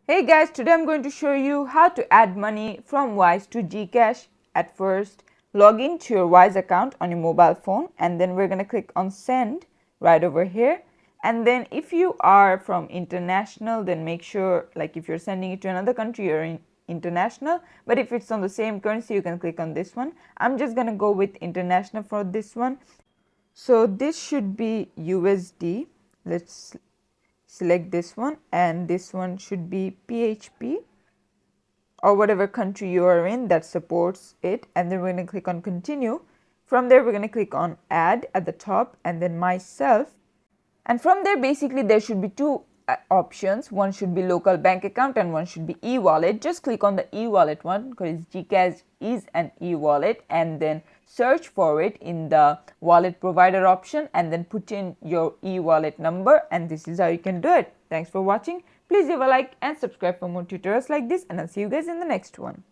Hey guys, today I'm going to show you how to add money from Wise to GCash. At first, log into your Wise account on your mobile phone and then we're going to click on send right over here. And then if you are from international, then make sure, like if you're sending it to another country, you're in international. But if it's on the same currency, you can click on this one. I'm just going to go with international for this one. So this should be USD. Let's select this one, and this one should be PHP or whatever country you are in that supports it. And then we're going to click on continue. From there we're going to click on add at the top and then myself, and from there basically there should be two options. One should be local bank account and one should be e-wallet. Just click on the e-wallet one because GCash is an e-wallet, and then search for it in the wallet provider option and then put in your e-wallet number, and this is how you can do it. Thanks for watching. Please leave a like and subscribe for more tutorials like this, and I'll see you guys in the next one.